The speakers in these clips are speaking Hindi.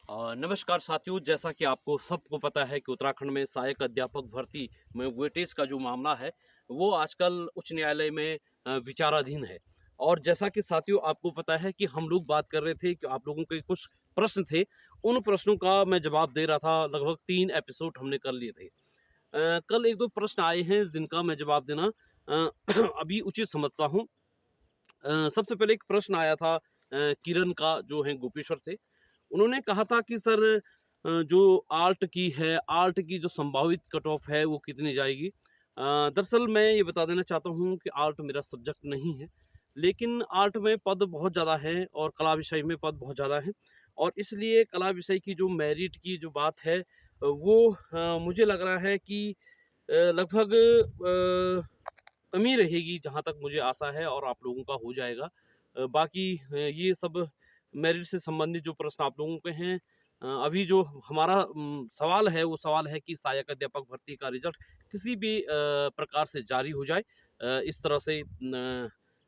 नमस्कार साथियों, जैसा कि आपको सबको पता है कि उत्तराखंड में सहायक अध्यापक भर्ती में वेटेज का जो मामला है वो आजकल उच्च न्यायालय में विचाराधीन है। और जैसा कि साथियों आपको पता है कि हम लोग बात कर रहे थे कि आप लोगों के कुछ प्रश्न थे, उन प्रश्नों का मैं जवाब दे रहा था। लगभग 3 एपिसोड हमने कर लिए थे। कल एक दो प्रश्न आए हैं जिनका मैं जवाब देना अभी उचित समझता हूँ। सबसे पहले एक प्रश्न आया था किरण का, जो है गोपेश्वर से। उन्होंने कहा था कि सर, जो आर्ट की जो संभावित कट ऑफ है वो कितनी जाएगी। दरअसल मैं ये बता देना चाहता हूँ कि आर्ट मेरा सब्जेक्ट नहीं है, लेकिन आर्ट में पद बहुत ज़्यादा है और कला विषय में पद बहुत ज़्यादा है। और इसलिए कला विषय की जो मेरिट की जो बात है वो मुझे लग रहा है कि लगभग कम ही रहेगी, जहाँ तक मुझे आशा है, और आप लोगों का हो जाएगा। बाकी ये सब मेरिट से संबंधित जो प्रश्न आप लोगों के हैं, अभी जो हमारा सवाल है वो सवाल है कि सहायक अध्यापक भर्ती का रिजल्ट किसी भी प्रकार से जारी हो जाए। इस तरह से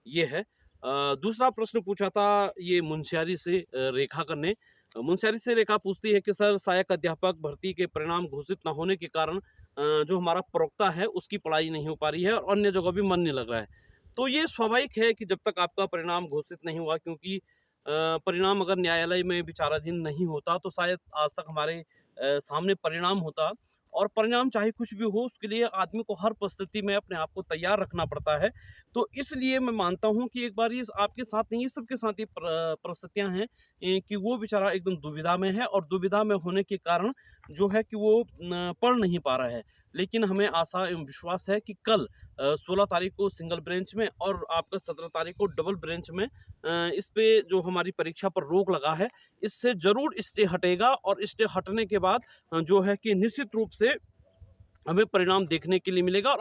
ये है। दूसरा प्रश्न पूछा था ये मुंशियारी से रेखा करने। मुंशियारी से रेखा पूछती है कि सर, सहायक अध्यापक भर्ती के परिणाम घोषित न होने के कारण जो हमारा प्रवक्ता है उसकी पढ़ाई नहीं हो पा रही है और अन्य जगह भी मन नहीं लग रहा है। तो ये स्वाभाविक है कि जब तक आपका परिणाम घोषित नहीं हुआ, क्योंकि परिणाम अगर न्यायालय में विचाराधीन नहीं होता तो शायद आज तक हमारे सामने परिणाम होता। और परिणाम चाहे कुछ भी हो, उसके लिए आदमी को हर परिस्थिति में अपने आप को तैयार रखना पड़ता है। तो इसलिए मैं मानता हूँ कि एक बार ये आपके साथ नहीं, ये सबके साथ ये परिस्थितियाँ हैं कि वो बेचारा एकदम दुविधा में है, और दुविधा में होने के कारण जो है कि वो पढ़ नहीं पा रहा है। लेकिन हमें आशा एवं विश्वास है कि कल 16 तारीख को सिंगल ब्रांच में और आपका 17 तारीख को डबल ब्रांच में इस पे जो हमारी परीक्षा पर रोक लगा है, इससे ज़रूर स्टे हटेगा। और स्टे हटने के बाद जो है कि निश्चित रूप से हमें परिणाम देखने के लिए मिलेगा, और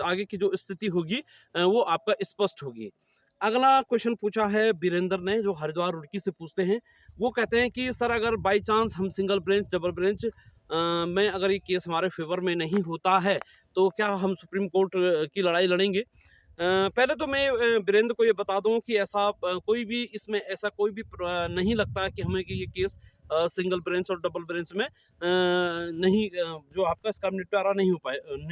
आगे की जो स्थिति होगी वो आपका स्पष्ट होगी। अगला क्वेश्चन पूछा है वीरेंद्र ने, जो हरिद्वार रुड़की से पूछते हैं। वो कहते हैं कि सर, अगर बाय चांस हम सिंगल ब्रांच डबल ब्रांच में अगर ये केस हमारे फेवर में नहीं होता है, तो क्या हम सुप्रीम कोर्ट की लड़ाई लड़ेंगे? पहले तो मैं वीरेंद्र को ये बता दूं कि ऐसा कोई भी इसमें ऐसा कोई भी नहीं लगता कि हमें कि ये केस सिंगल ब्रांच और डबल ब्रांच में नहीं, जो आपका इसका निपटारा नहीं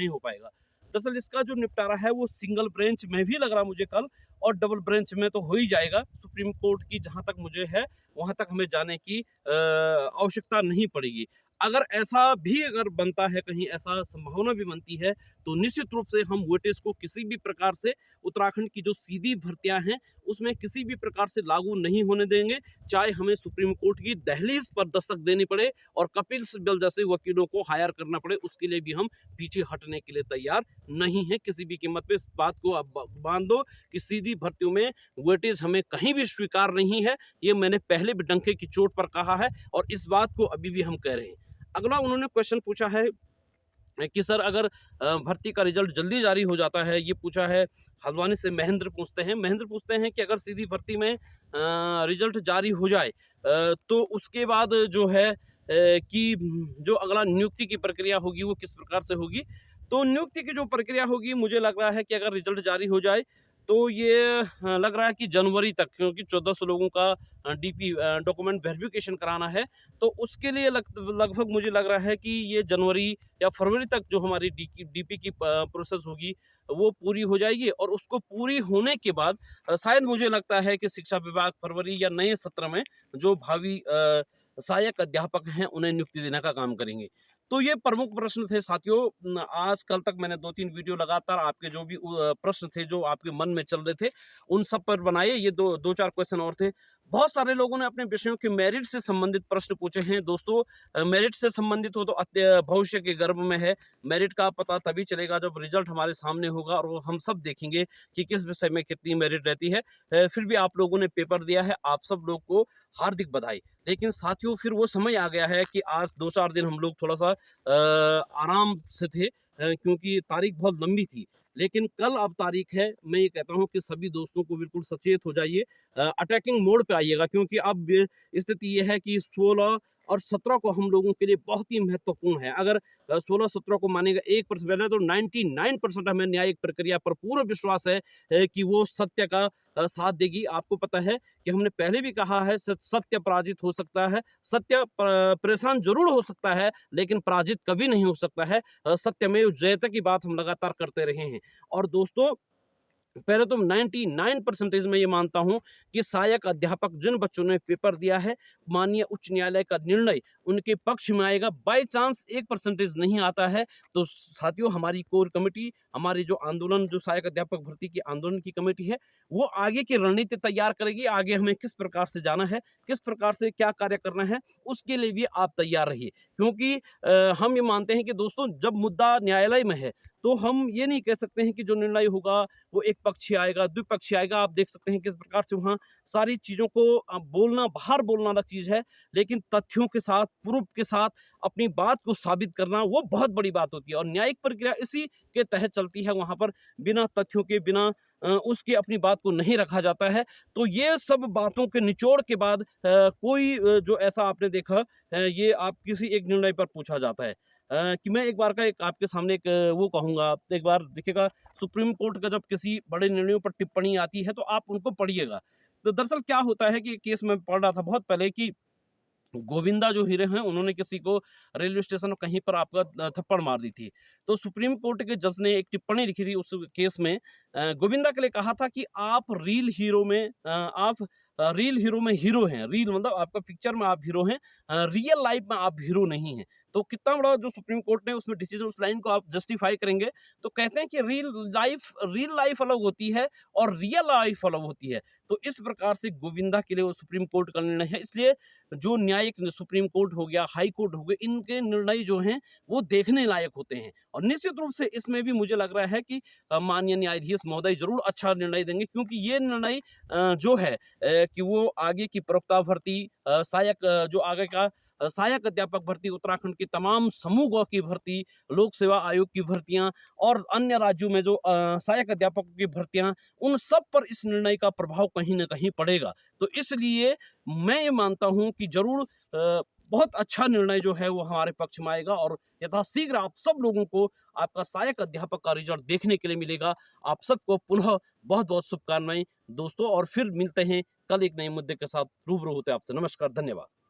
हो पाएगा। दरअसल इसका जो निपटारा है वो सिंगल ब्रांच में भी लग रहा मुझे कल, और डबल ब्रांच में तो हो ही जाएगा। सुप्रीम कोर्ट की जहां तक मुझे है वहां तक हमें जाने की आवश्यकता नहीं पड़ेगी। अगर ऐसा भी अगर बनता है, कहीं ऐसा संभावना भी बनती है, तो निश्चित रूप से हम वेटेज को किसी भी प्रकार से उत्तराखंड की जो सीधी भर्तियां हैं उसमें किसी भी प्रकार से लागू नहीं होने देंगे। चाहे हमें सुप्रीम कोर्ट की दहलीज पर दस्तक देनी पड़े और कपिल सिब्बल जैसे वकीलों को हायर करना पड़े, उसके लिए भी हम पीछे हटने के लिए तैयार नहीं है किसी भी कीमत पे। इस बात को अब बांध दो कि सीधी भर्तियों में वेटेज हमें कहीं भी स्वीकार नहीं है। ये मैंने पहले भी डंके की चोट पर कहा है और इस बात को अभी भी हम कह रहे हैं। अगला उन्होंने क्वेश्चन पूछा है कि सर, अगर भर्ती का रिजल्ट जल्दी जारी हो जाता है, ये पूछा है हल्द्वानी से। महेंद्र पूछते हैं कि अगर सीधी भर्ती में रिजल्ट जारी हो जाए तो उसके बाद जो है कि जो अगला नियुक्ति की प्रक्रिया होगी वो किस प्रकार से होगी। तो नियुक्ति की जो प्रक्रिया होगी, मुझे लग रहा है कि अगर रिजल्ट जारी हो जाए तो ये लग रहा है कि जनवरी तक, क्योंकि 1400 लोगों का डीपी डॉक्यूमेंट वेरिफिकेशन कराना है, तो उसके लिए लगभग मुझे लग रहा है कि ये जनवरी या फरवरी तक जो हमारी डीपी की प्रोसेस होगी वो पूरी हो जाएगी। और उसको पूरी होने के बाद शायद मुझे लगता है कि शिक्षा विभाग फरवरी या नए सत्र में जो भावी सहायक अध्यापक हैं उन्हें नियुक्ति देने का काम करेंगे। तो ये प्रमुख प्रश्न थे साथियों। आज कल तक मैंने 2-3 वीडियो लगातार आपके जो भी प्रश्न थे जो आपके मन में चल रहे थे उन सब पर बनाए। ये 2-4 क्वेश्चन और थे। बहुत सारे लोगों ने अपने विषयों के मेरिट से संबंधित प्रश्न पूछे हैं। दोस्तों, मेरिट से संबंधित हो तो भविष्य के गर्भ में है। मेरिट का पता तभी चलेगा जब रिजल्ट हमारे सामने होगा और वो हम सब देखेंगे कि किस विषय में कितनी मेरिट रहती है। फिर भी आप लोगों ने पेपर दिया है, आप सब लोग को हार्दिक बधाई। लेकिन साथियों, फिर वो समय आ गया है कि आज 2-4 दिन हम लोग थोड़ा सा आराम से थे, क्योंकि तारीख बहुत लंबी थी। लेकिन कल अब तारीख है। मैं ये कहता हूँ कि सभी दोस्तों को बिल्कुल सचेत हो जाइए, अटैकिंग मोड पे आइएगा, क्योंकि अब स्थिति ये है कि 16 और 17 को हम लोगों के लिए बहुत ही महत्वपूर्ण है। अगर 16-17 को मानेगा 1% पहले तो 99% हमें न्यायिक प्रक्रिया पर पूरा विश्वास है कि वो सत्य का साथ देगी। आपको पता है कि हमने पहले भी कहा है सत्य पराजित हो सकता है, सत्य परेशान ज़रूर हो सकता है, लेकिन पराजित कभी नहीं हो सकता है। सत्यमेव जयते की बात हम लगातार करते रहे हैं। और दोस्तों पहले तो 99% मैं ये मानता हूँ कि सहायक अध्यापक जिन बच्चों ने पेपर दिया है, माननीय उच्च न्यायालय का निर्णय उनके पक्ष में आएगा। बाय चांस 1% नहीं आता है, तो साथियों हमारी कोर कमेटी, हमारी जो आंदोलन जो सहायक अध्यापक भर्ती की आंदोलन की कमेटी है, वो आगे की रणनीति तैयार करेगी। आगे हमें किस प्रकार से जाना है, किस प्रकार से क्या कार्य करना है, उसके लिए भी आप तैयार रहिए। क्योंकि हम ये मानते हैं कि दोस्तों जब मुद्दा न्यायालय में है, तो हम ये नहीं कह सकते हैं कि जो निर्णय होगा वो एक पक्षीय आएगा, द्विपक्षीय आएगा। आप देख सकते हैं किस प्रकार से वहाँ सारी चीज़ों को बोलना, बाहर बोलना अलग चीज़ है, लेकिन तथ्यों के साथ, प्रूफ के साथ अपनी बात को साबित करना वो बहुत बड़ी बात होती है। और न्यायिक प्रक्रिया इसी के तहत चलती है। वहाँ पर बिना तथ्यों के, बिना उसके अपनी बात को नहीं रखा जाता है। तो ये सब बातों के निचोड़ के बाद कोई जो ऐसा आपने देखा ये आप किसी एक निर्णय पर पूछा जाता है। कि मैं एक बार का एक आपके सामने एक वो कहूँगा, आप एक बार देखिएगा सुप्रीम कोर्ट का जब किसी बड़े निर्णयों पर टिप्पणी आती है तो आप उनको पढ़िएगा। तो दरअसल क्या होता है कि केस में पढ़ रहा था बहुत पहले कि गोविंदा जो हीरो हैं उन्होंने किसी को रेलवे स्टेशन में कहीं पर आपका थप्पड़ मार दी थी। तो सुप्रीम कोर्ट के जज ने एक टिप्पणी लिखी थी उस केस में, गोविंदा के लिए कहा था कि आप रियल हीरो में रियल हीरो में हीरो हैं। रियल मतलब आपका पिक्चर में आप हीरो हैं, रियल लाइफ में आप हीरो नहीं हैं। तो कितना बड़ा जो सुप्रीम कोर्ट ने उसमें डिसीजन, उस लाइन को आप जस्टिफाई करेंगे तो कहते हैं कि रियल लाइफ अलग होती है और रियल लाइफ अलग होती है। तो इस प्रकार से गोविंदा के लिए वो सुप्रीम कोर्ट का निर्णय है। इसलिए जो न्यायिक सुप्रीम कोर्ट हो गया, हाई कोर्ट हो गए, इनके निर्णय जो हैं वो देखने लायक होते हैं। और निश्चित रूप से इसमें भी मुझे लग रहा है कि माननीय न्यायाधीश महोदय ज़रूर अच्छा निर्णय देंगे, क्योंकि ये निर्णय जो है कि वो आगे की प्रवक्ता भर्ती, सहायक जो आगे का सहायक अध्यापक भर्ती, उत्तराखंड की तमाम समूह ग की भर्ती, लोक सेवा आयोग की भर्तियाँ और अन्य राज्यों में जो सहायक अध्यापकों की भर्तियाँ, उन सब पर इस निर्णय का प्रभाव कहीं न कहीं पड़ेगा। तो इसलिए मैं ये मानता हूँ कि ज़रूर बहुत अच्छा निर्णय जो है वो हमारे पक्ष में आएगा और यथाशीघ्र आप सब लोगों को आपका सहायक अध्यापक का रिजल्ट देखने के लिए मिलेगा। आप सबको पुनः बहुत-बहुत शुभकामनाएँ दोस्तों, और फिर मिलते हैं कल एक नए मुद्दे के साथ रूबरू होते हैं आपसे। नमस्कार, धन्यवाद।